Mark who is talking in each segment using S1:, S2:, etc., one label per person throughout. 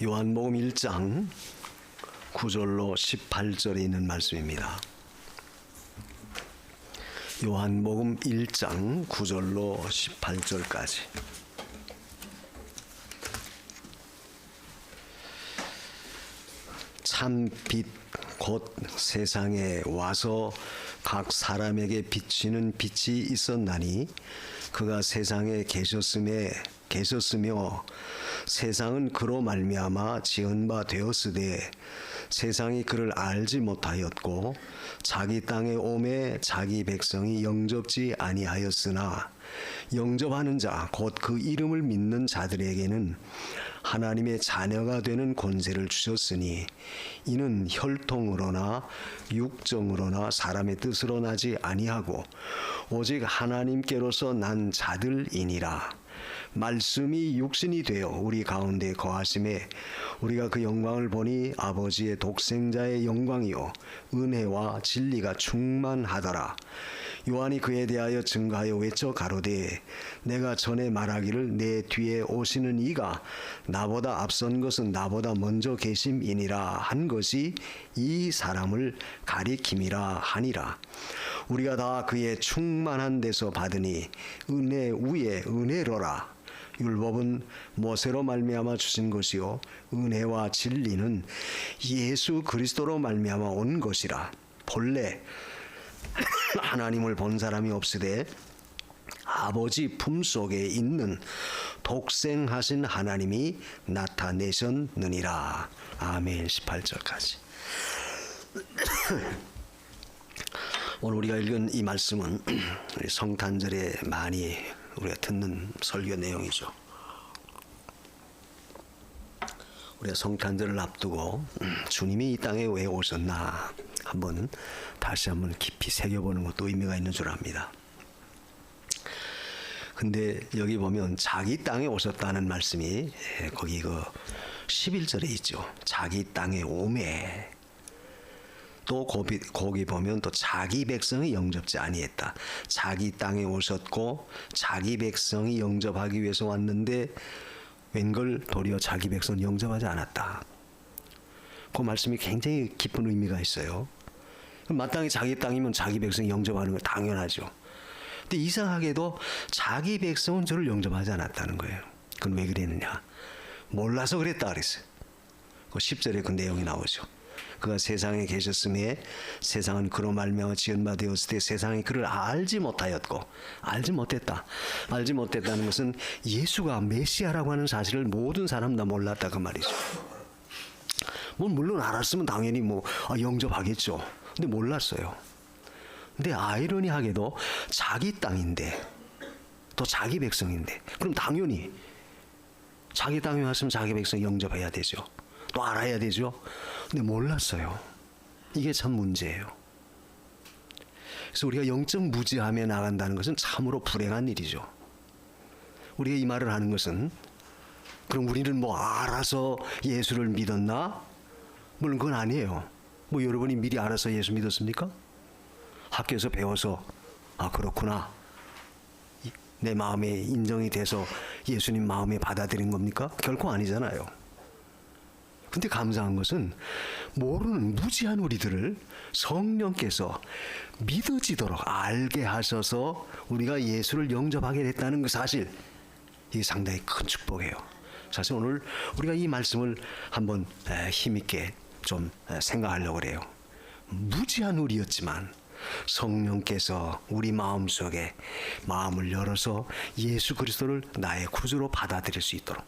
S1: 요한복음 1장 9절로 18절에 있는 말씀입니다. 요한복음 1장 9절로 18절까지. 참 빛 곧 세상에 와서 각 사람에게 비치는 빛이 있었나니 그가 세상에 계셨으며 세상은 그로 말미암아 지은 바 되었으되 세상이 그를 알지 못하였고 자기 땅에 오매 자기 백성이 영접지 아니하였으나 영접하는 자 곧 그 이름을 믿는 자들에게는 하나님의 자녀가 되는 권세를 주셨으니 이는 혈통으로나 육정으로나 사람의 뜻으로 나지 아니하고 오직 하나님께로서 난 자들이니라. 말씀이 육신이 되어 우리 가운데 거하심에 우리가 그 영광을 보니 아버지의 독생자의 영광이요 은혜와 진리가 충만하더라. 요한이 그에 대하여 증거하여 외쳐 가로되 내가 전에 말하기를 내 뒤에 오시는 이가 나보다 앞선 것은 나보다 먼저 계심이니라 한 것이 이 사람을 가리킴이라 하니라. 우리가 다 그의 충만한 데서 받으니 은혜 위에 은혜로라. 율법은 모세로 말미암아 주신 것이요 은혜와 진리는 예수 그리스도로 말미암아 온 것이라. 본래 하나님을 본 사람이 없으되 아버지 품속에 있는 독생하신 하나님이 나타내셨느니라. 아멘. 18절까지. 오늘 우리가 읽은 이 말씀은 성탄절에 많이 우리가 듣는 설교 내용이죠. 우리가 성탄절을 앞두고 주님이 이 땅에 왜 오셨나 다시 한번 깊이 새겨보는 것도 의미가 있는 줄 압니다. 근데 여기 보면 자기 땅에 오셨다는 말씀이 거기 그 11절에 있죠. 자기 땅에 오매. 또 거기 보면 또 자기 백성이 영접지 아니했다. 자기 땅에 오셨고 자기 백성이 영접하기 위해서 왔는데 웬걸 도리어 자기 백성 영접하지 않았다. 그 말씀이 굉장히 깊은 의미가 있어요. 마땅히 자기 땅이면 자기 백성 영접하는 거 당연하죠. 근데 이상하게도 자기 백성은 저를 영접하지 않았다는 거예요. 그건 왜 그랬느냐? 몰라서 그랬다 그랬어요. 그 10절에 그 내용이 나오죠. 그가 세상에 계셨음에 세상은 그로 말미암아 지은 바 되었을 때 세상이 그를 알지 못하였고 알지 못했다는 것은 예수가 메시아라고 하는 사실을 모든 사람 다 몰랐다 그 말이죠. 물론 알았으면 당연히 영접하겠죠. 근데 몰랐어요. 근데 아이러니하게도 자기 땅인데 또 자기 백성인데 그럼 당연히 자기 땅에 왔으면 자기 백성 영접해야 되죠. 또 알아야 되죠. 근데 몰랐어요. 이게 참 문제예요. 그래서 우리가 영적 무지함에 나간다는 것은 참으로 불행한 일이죠. 우리가 이 말을 하는 것은 그럼 우리는 알아서 예수를 믿었나? 물론 그건 아니에요. 여러분이 미리 알아서 예수 믿었습니까? 학교에서 배워서 그렇구나. 내 마음에 인정이 돼서 예수님 마음에 받아들인 겁니까? 결코 아니잖아요. 근데 감사한 것은 모르는 무지한 우리들을 성령께서 믿어지도록 알게 하셔서 우리가 예수를 영접하게 됐다는 그 사실, 이게 상당히 큰 축복이에요. 사실 오늘 우리가 이 말씀을 한번 힘있게 좀 생각하려고 그래요. 무지한 우리였지만 성령께서 우리 마음속에 마음을 열어서 예수 그리스도를 나의 구주로 받아들일 수 있도록,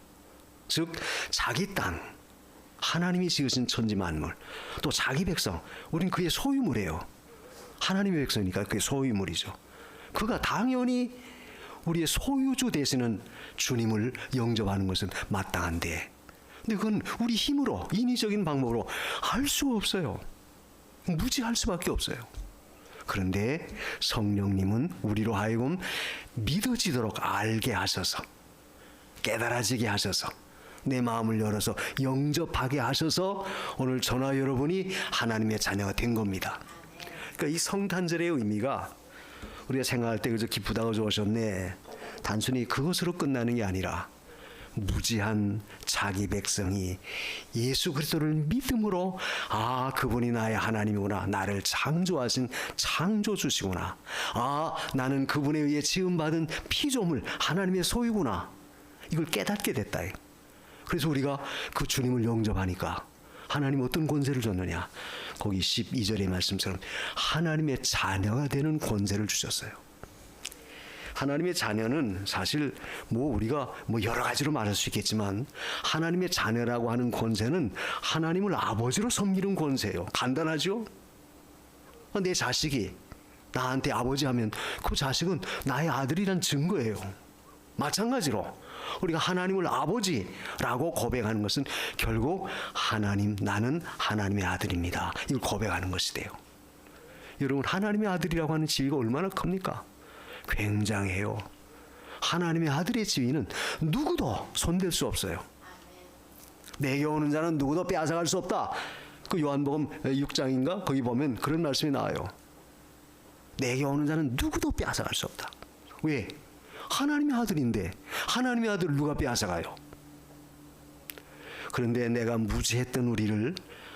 S1: 즉 자기 땅, 하나님이 지으신 천지 만물, 또 자기 백성, 우린 그의 소유물이에요. 하나님의 백성이니까 그의 소유물이죠. 그가 당연히 우리의 소유주 되시는 주님을 영접하는 것은 마땅한데, 근데 그건 우리 힘으로, 인위적인 방법으로 할 수가 없어요. 무지할 수밖에 없어요. 그런데 성령님은 우리로 하여금 믿어지도록 알게 하셔서, 깨달아지게 하셔서, 내 마음을 열어서 영접하게 하셔서 오늘 저나 여러분이 하나님의 자녀가 된 겁니다. 그러니까 이 성탄절의 의미가 우리가 생각할 때 그저 기쁘다고 좋으셨네, 단순히 그것으로 끝나는 게 아니라 무지한 자기 백성이 예수 그리스도를 믿음으로 그분이 나의 하나님이구나, 나를 창조하신 창조주시구나, 나는 그분에 의해 지음받은 피조물 하나님의 소유구나, 이걸 깨닫게 됐다. 그래서 우리가 그 주님을 영접하니까 하나님 어떤 권세를 줬느냐, 거기 12절의 말씀처럼 하나님의 자녀가 되는 권세를 주셨어요. 하나님의 자녀는 사실 우리가 여러 가지로 말할 수 있겠지만, 하나님의 자녀라고 하는 권세는 하나님을 아버지로 섬기는 권세예요. 간단하죠? 내 자식이 나한테 아버지 하면 그 자식은 나의 아들이란 증거예요. 마찬가지로 우리가 하나님을 아버지라고 고백하는 것은 결국 나는 하나님의 아들입니다, 이걸 고백하는 것이 돼요. 여러분, 하나님의 아들이라고 하는 지위가 얼마나 큽니까? 굉장해요. 하나님의 아들의 지위는 누구도 손댈 수 없어요. 내게 오는 자는 누구도 빼앗아갈 수 없다. 그 요한복음 6장인가 거기 보면 그런 말씀이 나와요. 내게 오는 자는 누구도 빼앗아갈 수 없다. 왜? 하나님의 아들인데 하나님의 아들을 누가 빼앗아가요? 그런데 내가 무지했던 우리를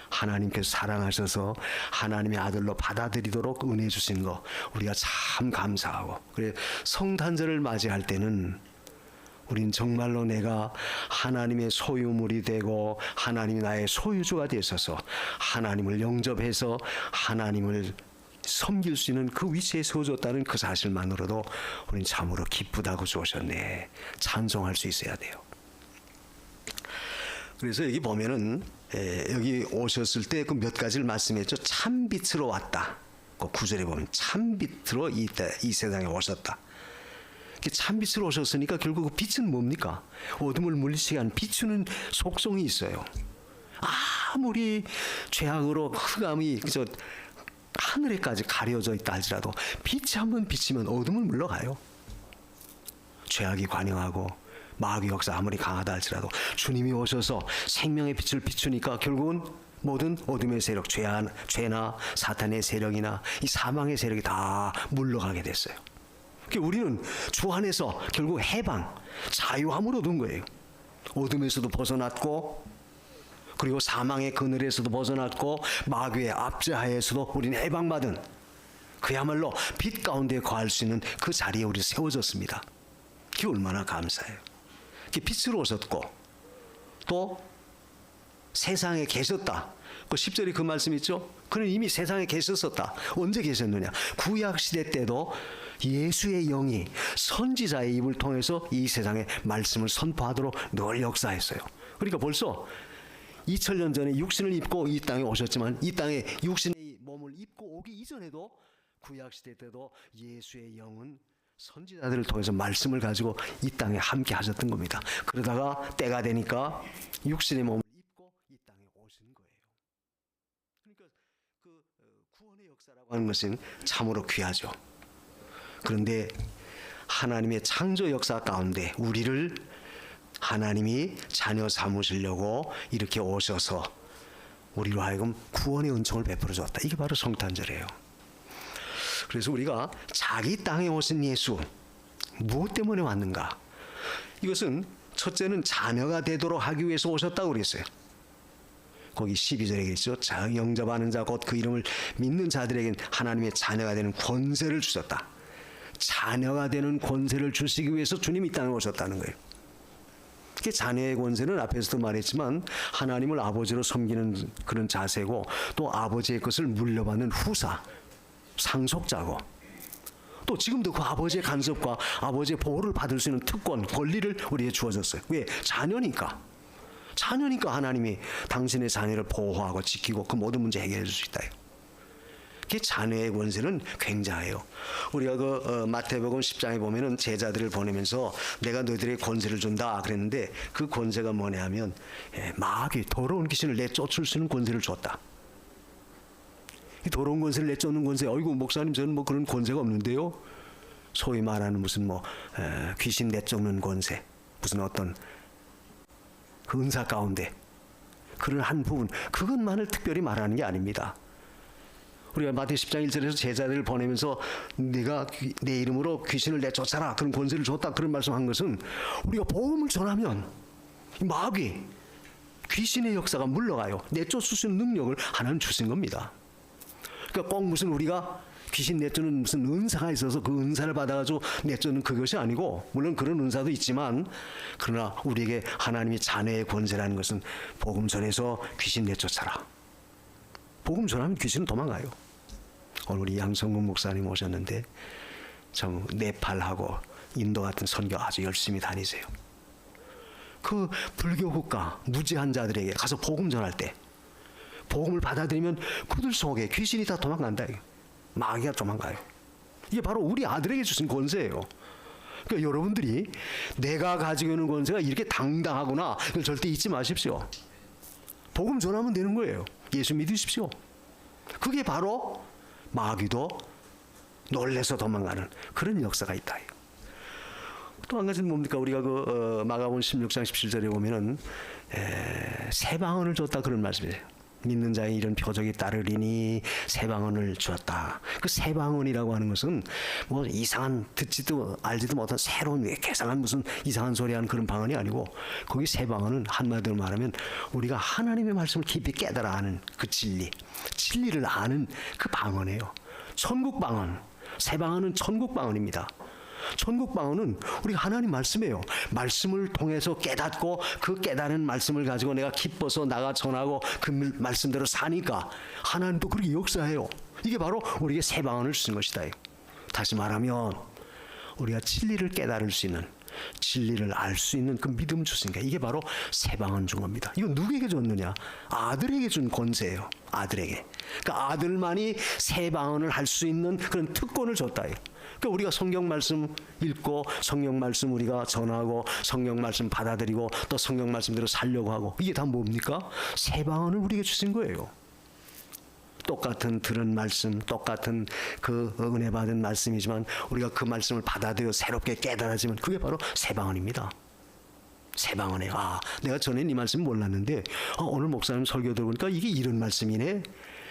S1: 하나님께서 사랑하셔서 하나님의 아들로 받아들이도록 은혜 주신 거 우리가 참 감사하고, 그래 성탄절을 맞이할 때는 우린 정말로 내가 하나님의 소유물이 되고 하나님이 나의 소유주가 되셔서 하나님을 영접해서 하나님을 섬길 수 있는 그 위치에 세워줬다는 그 사실만으로도 우린 참으로 기쁘다고 주셨네, 찬송할 수 있어야 돼요. 그래서 여기 보면은 여기 오셨을 때 그 몇 가지를 말씀했죠. 참빛으로 왔다. 그 9절에 보면 참빛으로 이 세상에 오셨다. 참빛으로 오셨으니까 결국 그 빛은 뭡니까? 어둠을 물리치게 하는 비추는 속성이 있어요. 아무리 죄악으로 흑암이 하늘에까지 가려져 있다 할지라도 빛이 한번 비치면 어둠을 물러가요. 죄악이 관영하고 마귀 역사 아무리 강하다 할지라도 주님이 오셔서 생명의 빛을 비추니까 결국은 모든 어둠의 세력, 죄나 사탄의 세력이나 이 사망의 세력이 다 물러가게 됐어요. 우리는 주 안에서 결국 해방, 자유함을 얻은 거예요. 어둠에서도 벗어났고, 그리고 사망의 그늘에서도 벗어났고, 마귀의 압제하에서도 우리는 해방받은, 그야말로 빛 가운데 거할 수 있는 그 자리에 우리 세워졌습니다. 그게 얼마나 감사해요. 빛으로 오셨고 또 세상에 계셨다. 그 10절에 그 말씀 있죠. 그는 이미 세상에 계셨었다. 언제 계셨느냐? 구약 시대 때도 예수의 영이 선지자의 입을 통해서 이 세상에 말씀을 선포하도록 늘 역사했어요. 그러니까 벌써 2000년 전에 육신을 입고 이 땅에 오셨지만, 이 땅에 육신의 몸을 입고 오기 이전에도 구약 시대 때도 예수의 영은 선지자들을 통해서 말씀을 가지고 이 땅에 함께 하셨던 겁니다. 그러다가 때가 되니까 육신의 몸을 입고 이 땅에 오신 거예요. 그러니까 그 구원의 역사라고 하는 것은 참으로 귀하죠. 그런데 하나님의 창조 역사 가운데 우리를 하나님이 자녀 삼으시려고 이렇게 오셔서 우리로 하여금 구원의 은총을 베풀어 줬다. 이게 바로 성탄절이에요. 그래서 우리가 자기 땅에 오신 예수, 무엇 때문에 왔는가? 이것은 첫째는 자녀가 되도록 하기 위해서 오셨다고 그랬어요. 거기 12절에 있죠. 영접하는 자 곧 그 이름을 믿는 자들에겐 하나님의 자녀가 되는 권세를 주셨다. 자녀가 되는 권세를 주시기 위해서 주님이 이 땅에 오셨다는 거예요. 자녀의 권세는 앞에서도 말했지만 하나님을 아버지로 섬기는 그런 자세고, 또 아버지의 것을 물려받는 후사, 상속자고, 또 지금도 그 아버지의 간섭과 아버지의 보호를 받을 수 있는 특권, 권리를 우리에게 주어졌어요. 왜? 자녀니까 하나님이 당신의 자녀를 보호하고 지키고 그 모든 문제 해결해 줄 수 있다. 그 자녀의 권세는 굉장해요. 우리가 그 마태복음 10장에 보면은 제자들을 보내면서 내가 너희들에게 권세를 준다 그랬는데, 그 권세가 뭐냐 하면 마귀, 더러운 귀신을 내쫓을 수 있는 권세를 줬다. 이 더러운 권세를 내쫓는 권세, 어이구 목사님 저는 뭐 그런 권세가 없는데요. 소위 말하는 무슨 귀신 내쫓는 권세, 무슨 어떤 그 은사 가운데 그런 한 부분, 그것만을 특별히 말하는 게 아닙니다. 우리가 마태 10장 1절에서 제자들을 보내면서 네가 내 이름으로 귀신을 내쫓아라 그런 권세를 줬다 그런 말씀한 것은, 우리가 복음을 전하면 마귀, 귀신의 역사가 물러가요. 내쫓을 수 있는 능력을 하나님 주신 겁니다. 그러니까 꼭 무슨 우리가 귀신 내쫓는 무슨 은사가 있어서 그 은사를 받아가지고 내쫓는 그것이 아니고, 물론 그런 은사도 있지만, 그러나 우리에게 하나님이 자녀의 권세라는 것은 복음 전해서 귀신 내쫓아라. 복음 전하면 귀신은 도망가요. 오늘 우리 양성근 목사님 오셨는데 참 네팔하고 인도 같은 선교 아주 열심히 다니세요. 그 불교 국가 무지한 자들에게 가서 복음 전할 때 복음을 받아들이면 그들 속에 귀신이 다 도망간다. 마귀가 도망가요. 이게 바로 우리 아들에게 주신 권세예요. 그러니까 여러분들이 내가 가지고 있는 권세가 이렇게 당당하구나, 이걸 절대 잊지 마십시오. 복음 전하면 되는 거예요. 예수 믿으십시오. 그게 바로 마귀도 놀래서 도망가는 그런 역사가 있다. 또 한 가지는 뭡니까? 우리가 그 마가복음 16장 17절에 보면은 새 방언을 줬다, 그런 말씀이에요. 믿는 자의 이런 표적이 따르리니 새 방언을 주었다. 그 새 방언이라고 하는 것은 뭐 이상한, 듣지도 알지도 못한 새로운 개상한 무슨 이상한 소리하는 그런 방언이 아니고, 거기 새 방언은 한마디로 말하면 우리가 하나님의 말씀을 깊이 깨달아 아는 그 진리를 아는 그 방언이에요. 천국 방언, 새 방언은 천국 방언입니다. 천국 방언은 우리가 하나님 말씀이에요. 말씀을 통해서 깨닫고 그 깨달은 말씀을 가지고 내가 기뻐서 나가 전하고 그 말씀대로 사니까 하나님도 그렇게 역사해요. 이게 바로 우리에게 새 방언을 주신 것이다. 다시 말하면 우리가 진리를 깨달을 수 있는, 진리를 알 수 있는 그 믿음 주시니까 이게 바로 새 방언 준 겁니다. 이건 누구에게 줬느냐? 아들에게 준 권세예요. 아들에게. 그러니까 아들만이 새 방언을 할 수 있는 그런 특권을 줬다. 그러니까 우리가 성경 말씀 읽고 성경 말씀 우리가 전하고 성경 말씀 받아들이고 또 성경 말씀대로 살려고 하고, 이게 다 뭡니까? 새 방언을 우리에게 주신 거예요. 똑같은 들은 말씀, 똑같은 그 은혜 받은 말씀이지만 우리가 그 말씀을 받아들여 새롭게 깨달아지면 그게 바로 새 방언입니다. 새 방언이에요. 아, 내가 전에 이 말씀 몰랐는데 오늘 목사님 설교 들어보니까 이게 이런 말씀이네.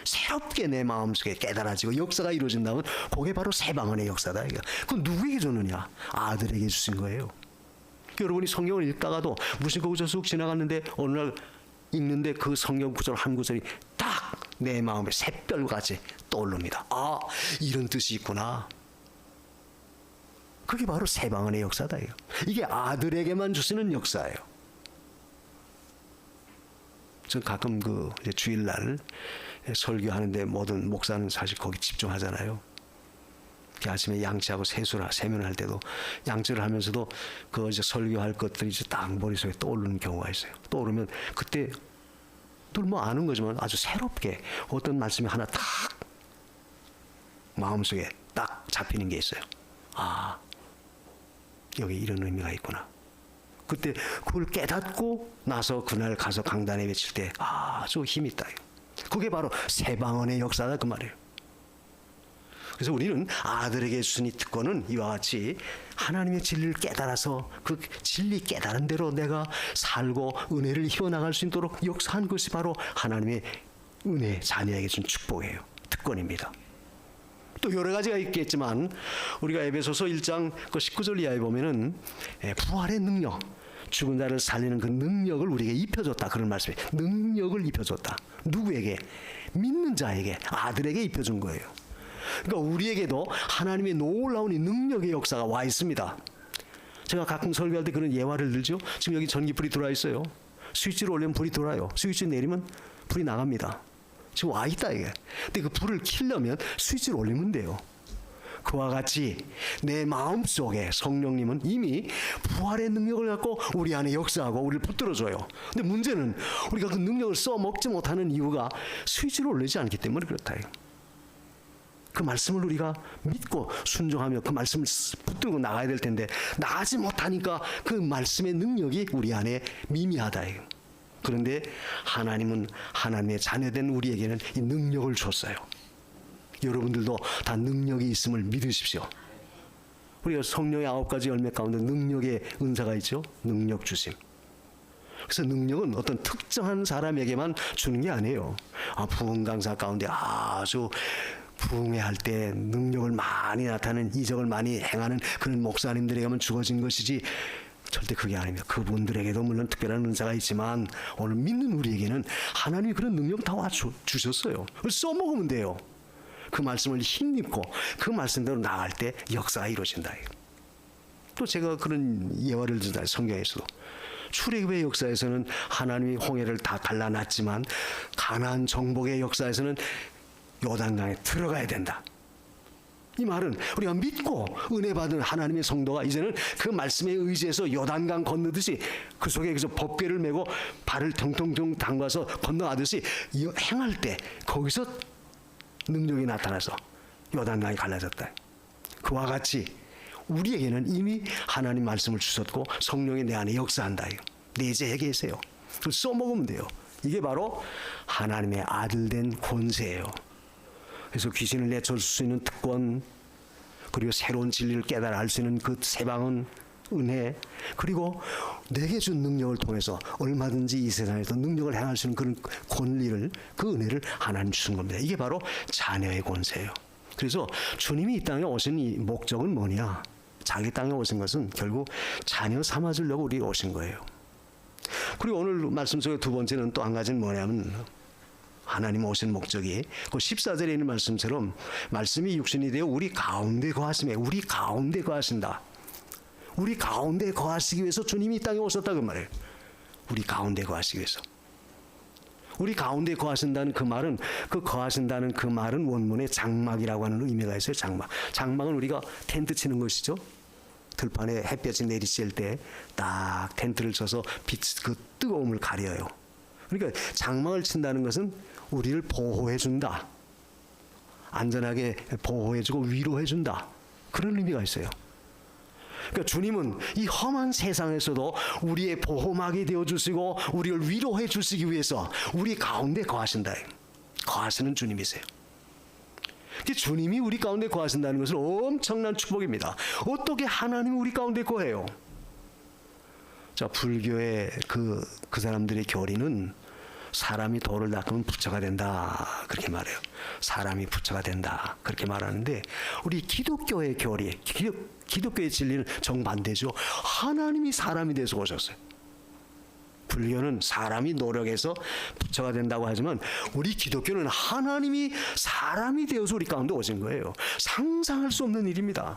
S1: 새롭게 내 마음속에 깨달아지고 역사가 이루어진다면 그게 바로 새 방언의 역사다. 그건 누구에게 줬느냐? 아들에게 주신 거예요. 여러분이 성경을 읽다가도 무슨 구절 쑥 지나갔는데 어느 날 읽는데 그 성경 구절 한 구절이 딱 내 마음에 샛별같이 떠오릅니다. 아, 이런 뜻이 있구나. 그게 바로 새 방언의 역사다. 이게 아들에게만 주시는 역사예요. 전 가끔 그 주일날 설교하는데 모든 목사는 사실 거기 집중하잖아요. 아침에 양치하고 세면을 할 때도 양치를 하면서도 그 이제 설교할 것들이 이제 딱 머릿속에 떠오르는 경우가 있어요. 떠오르면 그때 늘 뭐 아는 거지만 아주 새롭게 어떤 말씀이 하나 딱 마음속에 딱 잡히는 게 있어요. 아, 여기 이런 의미가 있구나. 그때 그걸 깨닫고 나서 그날 가서 강단에 외칠 때 아주 힘이 있다. 그게 바로 새 방언의 역사다, 그 말이에요. 그래서 우리는 아들에게 주신 이 특권은 이와 같이 하나님의 진리를 깨달아서 그 진리 깨달은 대로 내가 살고 은혜를 이어나갈 수 있도록 역사한 것이 바로 하나님의 은혜, 자녀에게 준 축복이에요. 특권입니다. 또 여러 가지가 있겠지만 우리가 에베소서 1장 그 19절 이하에 보면은 부활의 능력, 죽은 자를 살리는 그 능력을 우리에게 입혀줬다, 그런 말씀이에요. 능력을 입혀줬다. 누구에게? 믿는 자에게, 아들에게 입혀준 거예요. 그러니까 우리에게도 하나님의 놀라운 이 능력의 역사가 와 있습니다. 제가 가끔 설교할 때 그런 예화를 들죠. 지금 여기 전기불이 들어와 있어요. 스위치를 올리면 불이 돌아요. 스위치 내리면 불이 나갑니다. 지금 와 있다, 이게. 근데 그 불을 켜려면 스위치를 올리면 돼요. 그와 같이 내 마음속에 성령님은 이미 부활의 능력을 갖고 우리 안에 역사하고 우리를 붙들어줘요. 근데 문제는 우리가 그 능력을 써먹지 못하는 이유가 스위치를 올리지 않기 때문에 그렇다. 그 말씀을 우리가 믿고 순종하며 그 말씀을 붙들고 나가야 될 텐데 나가지 못하니까 그 말씀의 능력이 우리 안에 미미하다. 그런데 하나님은 하나님의 자녀된 우리에게는 이 능력을 줬어요. 여러분들도 다 능력이 있음을 믿으십시오. 우리가 성령의 9가지 열매 가운데 능력의 은사가 있죠. 능력 주심. 그래서 능력은 어떤 특정한 사람에게만 주는 게 아니에요. 부흥 강사 가운데 아주 부흥회할 때 능력을 많이 나타내는, 이적을 많이 행하는 그런 목사님들에게만 주어진 것이지 절대 그게 아닙니다. 그분들에게도 물론 특별한 은사가 있지만 오늘 믿는 우리에게는 하나님이 그런 능력 다 주셨어요. 써먹으면 돼요. 그 말씀을 힘입고 그 말씀대로 나갈 때 역사가 이루어진다. 또 제가 그런 예화를 든다. 성경에서도 출애굽의 역사에서는 하나님이 홍해를 다 갈라놨지만 가나안 정복의 역사에서는 요단강에 들어가야 된다. 이 말은 우리가 믿고 은혜 받은 하나님의 성도가 이제는 그 말씀에 의지해서 요단강 건너듯이 그 속에서 법궤를 메고 발을 텅텅텅 담가서 건너가듯이 행할 때 거기서 능력이 나타나서 요단강이 갈라졌다. 그와 같이 우리에게는 이미 하나님 말씀을 주셨고 성령이 내 안에 역사한다. 내재해 계세요. 써먹으면 돼요. 이게 바로 하나님의 아들된 권세예요. 그래서 귀신을 내쫓을 수 있는 특권, 그리고 새로운 진리를 깨달아 알 수 있는 그 세방은 은혜, 그리고 내게 준 능력을 통해서 얼마든지 이 세상에서 능력을 행할 수 있는 그런 권리를, 그 은혜를 하나님 주신 겁니다. 이게 바로 자녀의 권세예요. 그래서 주님이 이 땅에 오신 이 목적은 뭐냐? 자기 땅에 오신 것은 결국 자녀 삼아주려고 우리 오신 거예요. 그리고 오늘 말씀 속에 두 번째는 또 한 가지는 뭐냐면 하나님 오신 목적이 그 14절에 있는 말씀처럼 말씀이 육신이 되어 우리 가운데 거하심에, 우리 가운데 거하신다. 우리 가운데 거하시기 위해서 주님이 이 땅에 오셨다 그 말이에요. 우리 가운데 거하시기 위해서. 우리 가운데 거하신다는 그 말은, 그 거하신다는 그 말은 원문에 장막이라고 하는 의미가 있어요. 장막. 장막은 우리가 텐트 치는 것이죠. 들판에 햇볕이 내리쬐을 때 딱 텐트를 쳐서 빛, 그 뜨거움을 가려요. 그러니까 장막을 친다는 것은 우리를 보호해 준다. 안전하게 보호해 주고 위로해 준다. 그런 의미가 있어요. 그러니까 주님은 이 험한 세상에서도 우리의 보호막이 되어 주시고 우리를 위로해 주시기 위해서 우리 가운데 거하신다. 거하시는 주님이세요. 주님이 우리 가운데 거하신다는 것은 엄청난 축복입니다. 어떻게 하나님이 우리 가운데 거해요? 자, 불교의 그 사람들의 교리는 사람이 돌을 닦으면 부처가 된다 그렇게 말해요. 사람이 부처가 된다 그렇게 말하는데 우리 기독교의 교리, 기독교의 진리는 정반대죠. 하나님이 사람이 돼서 오셨어요. 불교는 사람이 노력해서 부처가 된다고 하지만 우리 기독교는 하나님이 사람이 되어서 우리 가운데 오신 거예요. 상상할 수 없는 일입니다.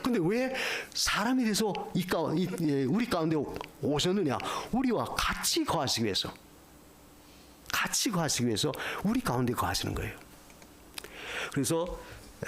S1: 근데 왜 사람이 돼서 우리 가운데 오셨느냐? 우리와 같이 거하시기 위해서. 같이 거하시기 위해서 우리 가운데 거하시는 거예요. 그래서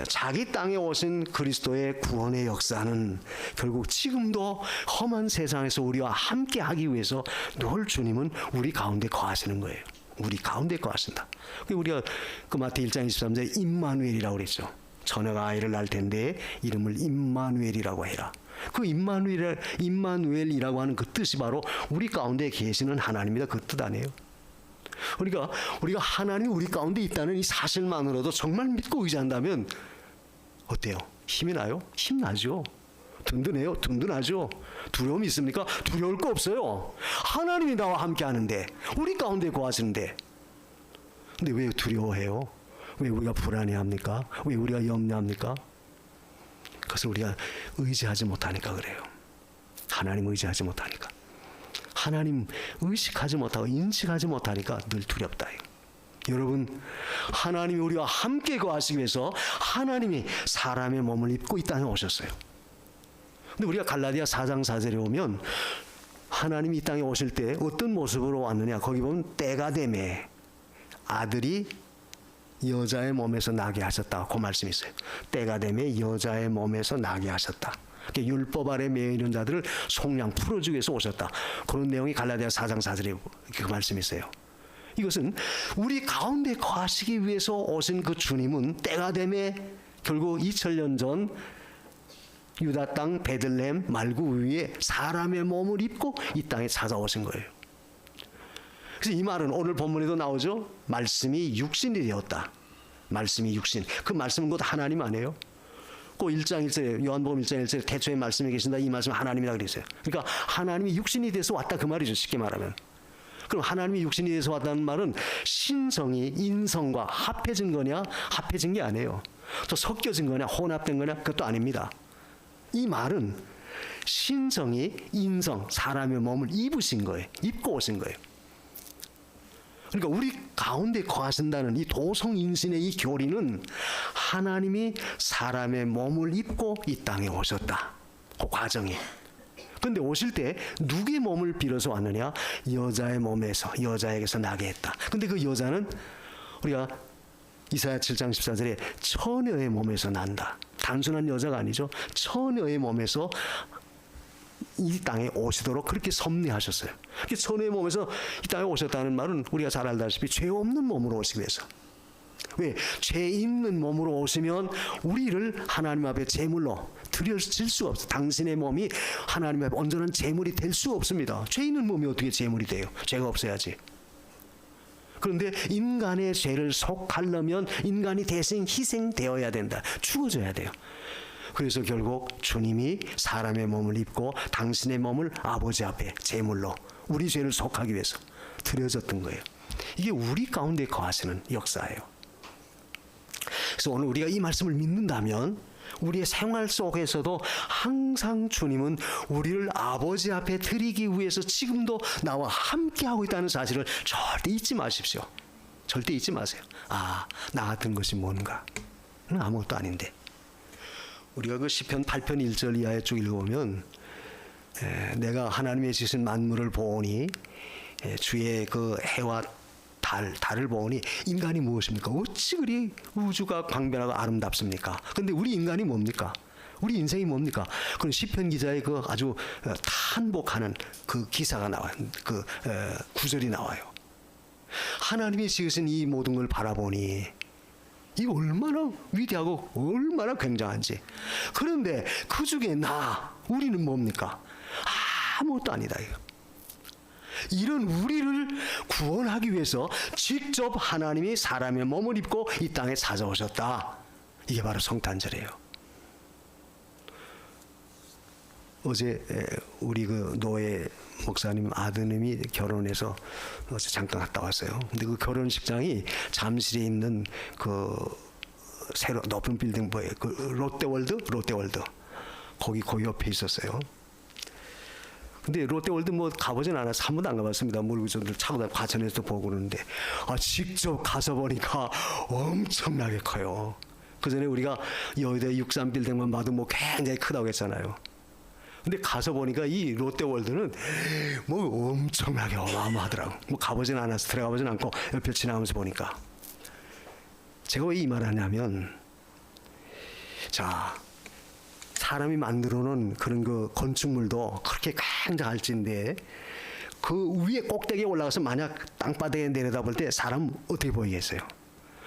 S1: 자기 땅에 오신 그리스도의 구원의 역사는 결국 지금도 험한 세상에서 우리와 함께 하기 위해서 늘 주님은 우리 가운데 거하시는 거예요. 우리 가운데 거하신다. 우리가 그 마태 1장 23절에 임마누엘이라고 그랬죠. 처녀가 아이를 낳을 텐데 이름을 임마누엘이라고 해라. 그 임마누엘이라고 하는 그 뜻이 바로 우리 가운데 계시는 하나님이다. 그 뜻 아니에요? 그러니까 우리가 하나님이 우리 가운데 있다는 이 사실만으로도 정말 믿고 의지한다면 어때요? 힘이 나요? 힘나죠. 든든해요? 든든하죠. 두려움이 있습니까? 두려울 거 없어요. 하나님이 나와 함께 하는데, 우리 가운데 거하시는데. 근데 왜 두려워해요? 왜 우리가 불안해합니까? 왜 우리가 염려합니까? 그것을 우리가 의지하지 못하니까 그래요. 하나님 의지하지 못하니까. 하나님 의식하지 못하고 인식하지 못하니까 늘 두렵다. 여러분, 하나님이 우리와 함께 거하시기 위해서 하나님이 사람의 몸을 입고 이 땅에 오셨어요. 근데 우리가 갈라디아 4장 4절에 오면 하나님이 이 땅에 오실 때 어떤 모습으로 왔느냐? 거기 보면 때가 되매 아들이 여자의 몸에서 나게 하셨다. 그 말씀이 있어요. 때가 되매 여자의 몸에서 나게 하셨다. 율법 아래 매여 있는 자들을 속량 풀어주기 위해서 오셨다. 그런 내용이 갈라디아 4장 4절에 그 말씀이 있어요. 이것은 우리 가운데 거하시기 위해서 오신 그 주님은 때가 되매 결국 2000년 전 유다 땅 베들레헴 말구 위에 사람의 몸을 입고 이 땅에 찾아오신 거예요. 그래서 이 말은 오늘 본문에도 나오죠. 말씀이 육신이 되었다. 말씀이 육신. 그 말씀은 곧 하나님 아니에요? 그 1장 1절에 요한복음 1장 1절에 태초에 말씀이 계신다. 이 말씀은 하나님이라 그랬어요. 그러니까 하나님이 육신이 돼서 왔다 그 말이죠. 쉽게 말하면. 그럼 하나님이 육신이 돼서 왔다는 말은 신성이 인성과 합해진 거냐? 합해진 게 아니에요. 또 섞여진 거냐? 혼합된 거냐? 그것도 아닙니다. 이 말은 신성이 인성, 사람의 몸을 입으신 거예요. 입고 오신 거예요. 그러니까 우리 가운데 거하신다는 이 도성인신의 이 교리는 하나님이 사람의 몸을 입고 이 땅에 오셨다. 그 과정이. 근데 오실 때 누구의 몸을 빌어서 왔느냐? 여자의 몸에서, 여자에게서 나게 했다. 근데 그 여자는 우리가 이사야 7장 14절에 처녀의 몸에서 난다. 단순한 여자가 아니죠. 처녀의 몸에서 이 땅에 오시도록 그렇게 섭리하셨어요. 처녀의 몸에서 이 땅에 오셨다는 말은 우리가 잘 알다시피 죄 없는 몸으로 오시기 위해서. 왜? 죄 있는 몸으로 오시면 우리를 하나님 앞에 제물로 드려질 수가 없어요. 당신의 몸이 하나님 앞에 온전한 제물이 될 수 없습니다. 죄 있는 몸이 어떻게 제물이 돼요? 죄가 없어야지. 그런데 인간의 죄를 속하려면 인간이 대신 희생되어야 된다. 죽어져야 돼요. 그래서 결국 주님이 사람의 몸을 입고 당신의 몸을 아버지 앞에 제물로 우리 죄를 속하기 위해서 드려졌던 거예요. 이게 우리 가운데 거하시는 역사예요. 그래서 오늘 우리가 이 말씀을 믿는다면 우리의 생활 속에서도 항상 주님은 우리를 아버지 앞에 드리기 위해서 지금도 나와 함께하고 있다는 사실을 절대 잊지 마십시오. 절대 잊지 마세요. 아, 나 같은 것이 뭔가? 아무것도 아닌데. 우리가 그 시편 8편 1절 이하에 쭉 읽어보면 내가 하나님의 지으신 만물을 보니 주의 그 해와 달을 보니 인간이 무엇입니까? 어찌 그리 우주가 광변하고 아름답습니까? 근데 우리 인간이 뭡니까? 우리 인생이 뭡니까? 그런 시편 기자의 그 아주 탄복하는 그 기사가 나와요. 그 구절이 나와요. 하나님이 지으신 이 모든 걸 바라보니 이 얼마나 위대하고 얼마나 굉장한지. 그런데 그 중에 우리는 뭡니까? 아무것도 아니다. 이런 우리를 구원하기 위해서 직접 하나님이 사람의 몸을 입고 이 땅에 찾아오셨다. 이게 바로 성탄절이에요. 어제 우리 그 노예 목사님 아드님이 결혼해서 어제 잠깐 갔다 왔어요. 근데 그 결혼식장이 잠실에 있는 그 새로 높은 빌딩 뭐예요? 그 롯데월드 거기 옆에 있었어요. 근데 롯데월드 뭐 가보진 않아서 한 번도 안 가봤습니다. 물구점들 차고 다니고 과천에서도 보고 그러는데 직접 가서 보니까 엄청나게 커요. 그 전에 우리가 여의도 63빌딩만 봐도 뭐 굉장히 크다고 했잖아요. 근데 가서 보니까 이 롯데월드는 뭐 엄청나게 어마어마하더라고. 뭐 가보진 않아서 들어가보진 않고 옆에 지나가면서 보니까. 제가 왜 이 말을 하냐면, 자, 사람이 만들어 놓은 그런 그 건축물도 그렇게 굉장할진데 그 위에 꼭대기에 올라가서 만약 땅바닥에 내려다볼 때 사람 어떻게 보이겠어요?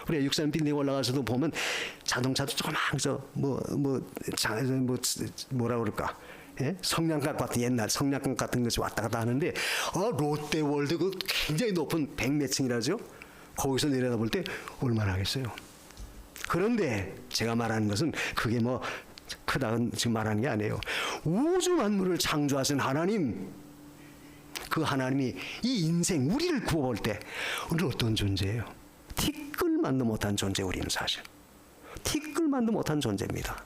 S1: 우리가 63빌딩 올라가서도 보면 자동차도 조그만 뭐라 그럴까? 예? 성냥갑 같은 옛날 성냥갑 같은 것이 왔다 갔다 하는데 롯데월드 그 굉장히 높은 100몇 층이라죠? 거기서 내려다볼 때 얼마나 하겠어요? 그런데 제가 말하는 것은 그게 뭐 크다는 지금 말하는 게 아니에요. 우주 만물을 창조하신 하나님, 그 하나님이 이 인생 우리를 구워볼 때 우리는 어떤 존재예요? 티끌만도 못한 존재. 우리는 사실 티끌만도 못한 존재입니다.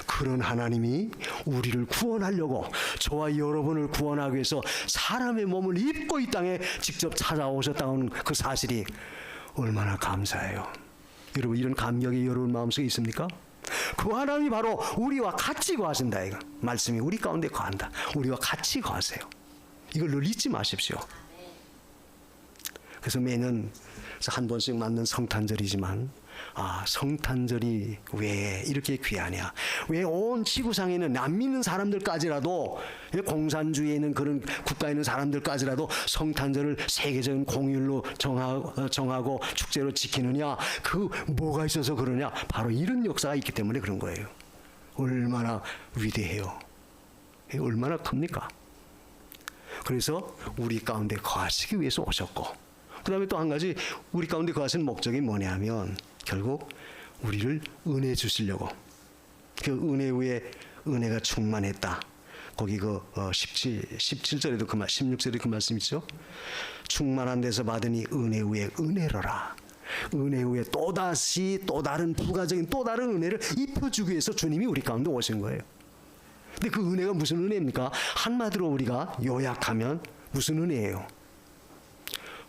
S1: 그런 하나님이 우리를 구원하려고 저와 여러분을 구원하기 위해서 사람의 몸을 입고 이 땅에 직접 찾아오셨다는 그 사실이 얼마나 감사해요. 여러분, 이런 감격이 여러분 마음속에 있습니까? 그 하나님이 바로 우리와 같이 거하신다. 이거 말씀이 우리 가운데 거한다. 우리와 같이 거하세요. 이걸 늘 잊지 마십시오. 그래서 매년 한 번씩 맞는 성탄절이지만 성탄절이 왜 이렇게 귀하냐? 왜 온 지구상에 있는 안 믿는 사람들까지라도, 공산주의에 있는 그런 국가에 있는 사람들까지라도 성탄절을 세계적인 공휴일로 정하고 축제로 지키느냐? 그 뭐가 있어서 그러냐? 바로 이런 역사가 있기 때문에 그런 거예요. 얼마나 위대해요. 얼마나 큽니까? 그래서 우리 가운데 거하시기 위해서 오셨고, 그 다음에 또 한 가지 우리 가운데 거하시는 목적이 뭐냐면 결국 우리를 은혜 주시려고. 그 은혜 위에 은혜가 충만했다. 거기 그 17절에도 그 말, 16절에 그 말씀 있죠. 충만한 데서 받으니 은혜 위에 은혜로라. 은혜 위에 또다시 또 다른 부가적인 또 다른 은혜를 입혀주기 위해서 주님이 우리 가운데 오신 거예요. 근데 그 은혜가 무슨 은혜입니까? 한마디로 우리가 요약하면 무슨 은혜예요?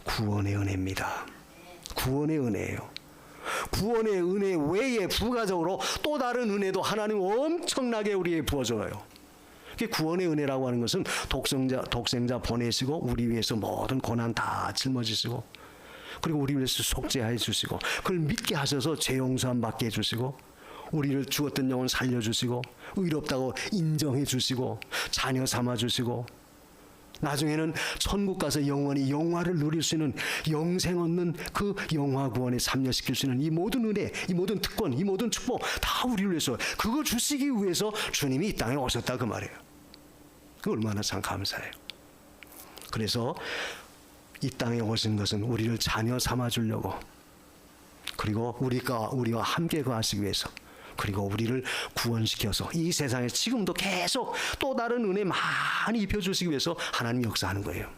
S1: 구원의 은혜입니다. 구원의 은혜예요. 구원의 은혜 외에 부가적으로 또 다른 은혜도 하나님 엄청나게 우리에게 부어줘요. 구원의 은혜라고 하는 것은 독생자 보내시고 우리 위해서 모든 고난 다 짊어지시고, 그리고 우리 위해서 속죄해 주시고, 그걸 믿게 하셔서 죄 용서함 받게 해주시고, 우리를 죽었던 영혼 살려주시고, 의롭다고 인정해 주시고, 자녀 삼아 주시고, 나중에는 천국 가서 영원히 영화를 누릴 수 있는, 영생 얻는 그 영화 구원에 참여시킬 수 있는 이 모든 은혜, 이 모든 특권, 이 모든 축복 다 우리를 위해서, 그거 주시기 위해서 주님이 이 땅에 오셨다 그 말이에요. 그 얼마나 참 감사해요. 그래서 이 땅에 오신 것은 우리를 자녀 삼아 주려고, 그리고 우리와 함께 거하시기 위해서, 그리고 우리를 구원시켜서 이 세상에 지금도 계속 또 다른 은혜 많이 입혀주시기 위해서 하나님이 역사하는 거예요.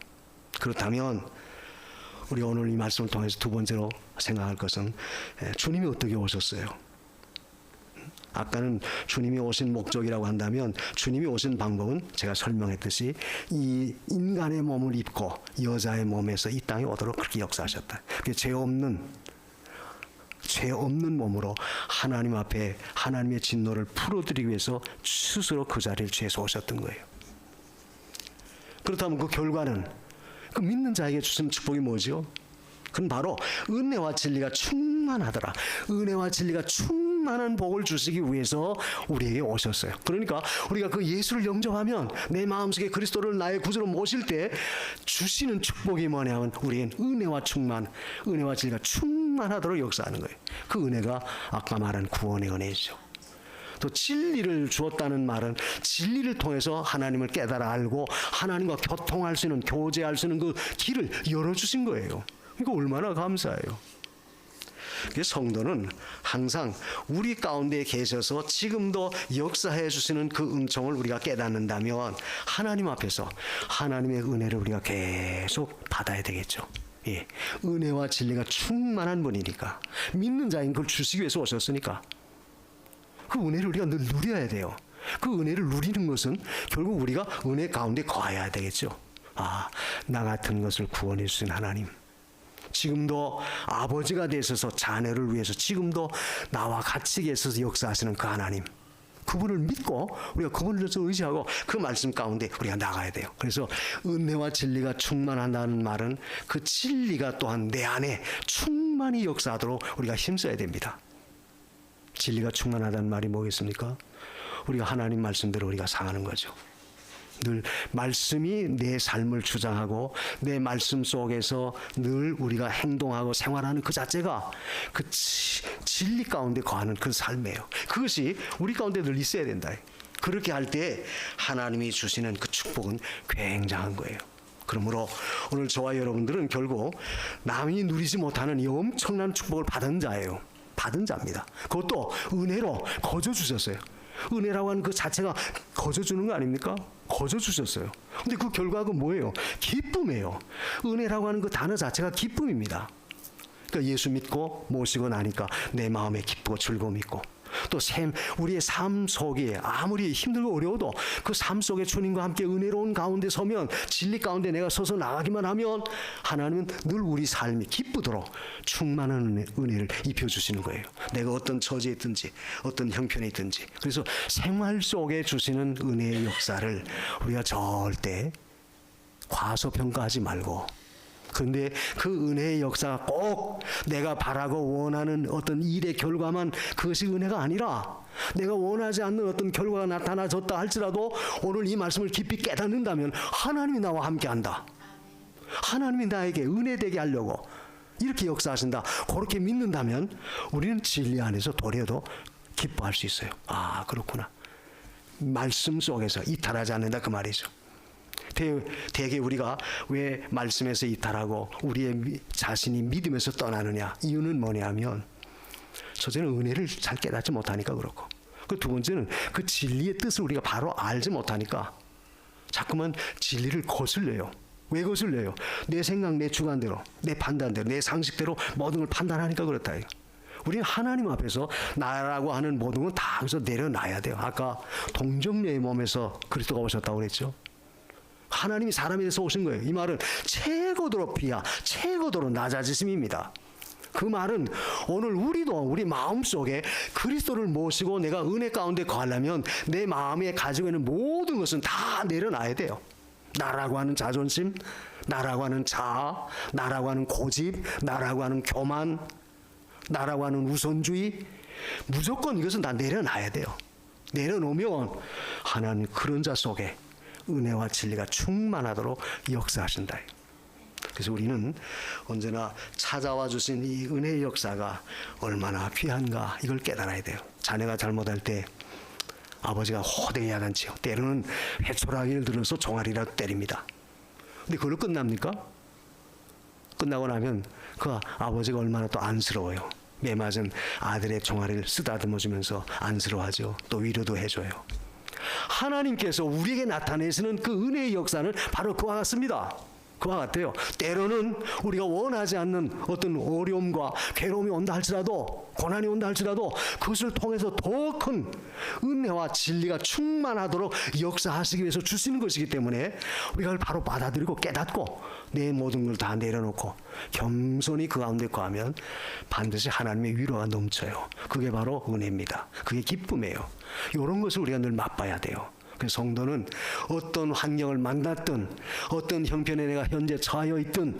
S1: 그렇다면 우리 오늘 이 말씀을 통해서 두 번째로 생각할 것은 주님이 어떻게 오셨어요? 아까는 주님이 오신 목적이라고 한다면, 주님이 오신 방법은 제가 설명했듯이 이 인간의 몸을 입고 여자의 몸에서 이 땅에 오도록 그렇게 역사하셨다. 죄 없는 몸으로 하나님 앞에 하나님의 진노를 풀어드리기 위해서 스스로 그 자리를 취해서 오셨던 거예요. 그렇다면 그 결과는, 그 믿는 자에게 주신 축복이 뭐죠? 그건 바로 은혜와 진리가 충만하더라. 은혜와 진리가 충만한 복을 주시기 위해서 우리에게 오셨어요. 그러니까 우리가 그 예수를 영접하면, 내 마음속에 그리스도를 나의 구주로 모실 때 주시는 축복이 뭐냐면, 우리엔 은혜와 진리가 충만하도록 역사하는 거예요. 그 은혜가 아까 말한 구원의 은혜죠. 또 진리를 주었다는 말은 진리를 통해서 하나님을 깨달아 알고 하나님과 교통할 수 있는, 교제할 수 있는 그 길을 열어주신 거예요. 이거 얼마나 감사해요. 성도는 항상 우리 가운데 계셔서 지금도 역사해 주시는 그 은총을 우리가 깨닫는다면, 하나님 앞에서 하나님의 은혜를 우리가 계속 받아야 되겠죠. 예, 은혜와 진리가 충만한 분이니까, 믿는 자인 그걸 주시기 위해서 오셨으니까 그 은혜를 우리가 늘 누려야 돼요. 그 은혜를 누리는 것은 결국 우리가 은혜 가운데 거해야 되겠죠. 나 같은 것을 구원해 주신 하나님, 지금도 아버지가 되셔서 자녀를 위해서 지금도 나와 같이 계셔서 역사하시는 그 하나님, 그분을 믿고 우리가 그분을 의지하고 그 말씀 가운데 우리가 나가야 돼요. 그래서 은혜와 진리가 충만한다는 말은 그 진리가 또한 내 안에 충만히 역사하도록 우리가 힘써야 됩니다. 진리가 충만하다는 말이 뭐겠습니까? 우리가 하나님 말씀대로 우리가 상하는 거죠. 늘 말씀이 내 삶을 주장하고 내 말씀 속에서 늘 우리가 행동하고 생활하는 그 자체가 그 진리 가운데 거하는 그 삶이에요. 그것이 우리 가운데 늘 있어야 된다. 그렇게 할 때 하나님이 주시는 그 축복은 굉장한 거예요. 그러므로 오늘 저와 여러분들은 결국 남이 누리지 못하는 이 엄청난 축복을 받은 자예요. 받은 자입니다. 그것도 은혜로 거저 주셨어요. 은혜라고 하는 그 자체가 거저 주는 거 아닙니까? 거저 주셨어요. 근데 그 결과가 뭐예요? 기쁨이에요. 은혜라고 하는 그 단어 자체가 기쁨입니다. 그러니까 예수 믿고 모시고 나니까 내 마음에 기쁘고 즐거움이 있고, 또 우리의 삶 속에 아무리 힘들고 어려워도 그 삶 속에 주님과 함께 은혜로운 가운데 서면, 진리 가운데 내가 서서 나가기만 하면 하나님은 늘 우리 삶이 기쁘도록 충만한 은혜를 입혀주시는 거예요. 내가 어떤 처지에 있든지 어떤 형편에 있든지. 그래서 생활 속에 주시는 은혜의 역사를 우리가 절대 과소평가하지 말고, 그런데 그 은혜의 역사가 꼭 내가 바라고 원하는 어떤 일의 결과만 그것이 은혜가 아니라, 내가 원하지 않는 어떤 결과가 나타나졌다 할지라도 오늘 이 말씀을 깊이 깨닫는다면 하나님이 나와 함께한다, 하나님이 나에게 은혜되게 하려고 이렇게 역사하신다, 그렇게 믿는다면 우리는 진리 안에서 도리어도 기뻐할 수 있어요. 그렇구나. 말씀 속에서 이탈하지 않는다 그 말이죠. 대개 우리가 왜 말씀에서 이탈하고 우리의 자신이 믿음에서 떠나느냐, 이유는 뭐냐면 첫째는 은혜를 잘 깨닫지 못하니까 그렇고, 그 두 번째는 그 진리의 뜻을 우리가 바로 알지 못하니까 자꾸만 진리를 거슬려요. 왜 거슬려요? 내 생각, 내 주관대로, 내 판단대로, 내 상식대로 모든 걸 판단하니까 그렇다. 우리는 하나님 앞에서 나라고 하는 모든 건 다 여기서 내려놔야 돼요. 아까 동정녀의 몸에서 그리스도가 오셨다고 그랬죠. 하나님이 사람에 대해서 오신 거예요. 이 말은 최고도로 비하, 최고도로 낮아지심입니다. 그 말은 오늘 우리도 우리 마음속에 그리스도를 모시고 내가 은혜 가운데 거하려면 내 마음에 가지고 있는 모든 것은 다 내려놔야 돼요. 나라고 하는 자존심, 나라고 하는 자아, 나라고 하는 고집, 나라고 하는 교만, 나라고 하는 우선주의, 무조건 이것은 다 내려놔야 돼요. 내려놓으면 하나님 그런 자 속에 은혜와 진리가 충만하도록 역사하신다. 그래서 우리는 언제나 찾아와 주신 이 은혜의 역사가 얼마나 귀한가 이걸 깨달아야 돼요. 자녀가 잘못할 때 아버지가 호되게 야단치요. 때로는 회초라기를 들어서 종아리라도 때립니다. 근데 그걸로 끝납니까? 끝나고 나면 그 아버지가 얼마나 또 안쓰러워요. 매맞은 아들의 종아리를 쓰다듬어 주면서 안쓰러워하죠. 또 위로도 해줘요. 하나님께서 우리에게 나타내시는 그 은혜의 역사는 바로 그와 같습니다. 그와 같아요. 때로는 우리가 원하지 않는 어떤 어려움과 괴로움이 온다 할지라도, 고난이 온다 할지라도 그것을 통해서 더 큰 은혜와 진리가 충만하도록 역사하시기 위해서 주시는 것이기 때문에 우리가 그걸 바로 받아들이고 깨닫고 내 모든 걸 다 내려놓고 겸손히 그 가운데 거하면 반드시 하나님의 위로가 넘쳐요. 그게 바로 은혜입니다. 그게 기쁨이에요. 이런 것을 우리가 늘 맛봐야 돼요. 그 성도는 어떤 환경을 만났든 어떤 형편에 내가 현재 처하여 있든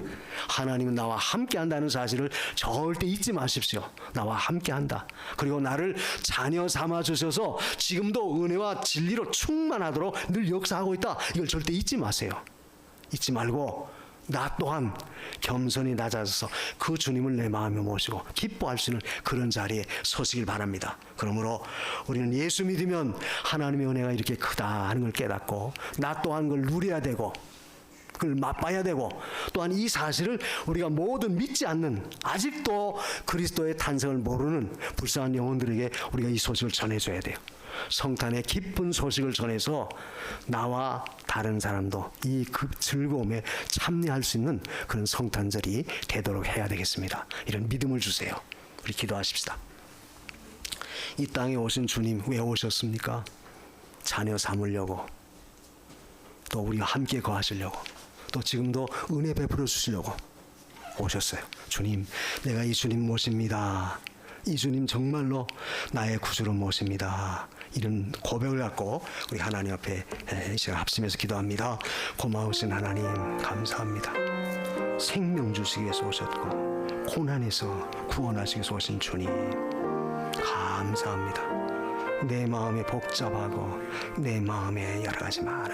S1: 하나님은 나와 함께 한다는 사실을 절대 잊지 마십시오. 나와 함께 한다. 그리고 나를 자녀 삼아 주셔서 지금도 은혜와 진리로 충만하도록 늘 역사하고 있다. 이걸 절대 잊지 마세요. 잊지 말고 나 또한 겸손히 낮아져서 그 주님을 내 마음에 모시고 기뻐할 수 있는 그런 자리에 서시길 바랍니다. 그러므로 우리는 예수 믿으면 하나님의 은혜가 이렇게 크다 하는 걸 깨닫고 나 또한 그걸 누려야 되고 그걸 맛봐야 되고 또한 이 사실을 우리가 모든 믿지 않는 아직도 그리스도의 탄생을 모르는 불쌍한 영혼들에게 우리가 이 소식을 전해줘야 돼요. 성탄의 기쁜 소식을 전해서 나와 다른 사람도 이 그 즐거움에 참여할 수 있는 그런 성탄절이 되도록 해야 되겠습니다. 이런 믿음을 주세요. 우리 기도하십시다. 이 땅에 오신 주님 왜 오셨습니까? 자녀 삼으려고, 또 우리가 함께 거하시려고, 또 지금도 은혜 베풀어 주시려고 오셨어요. 주님, 내가 이 주님 모십니다. 이 주님 정말로 나의 구주로 모십니다. 이런 고백을 갖고 우리 하나님 앞에 이 시간 합심해서 기도합니다. 고마우신 하나님 감사합니다. 생명 주시기 위해서 오셨고 고난에서 구원하시기 위해서 오신 주님 감사합니다. 내 마음이 복잡하고 내 마음에 여러 가지 많은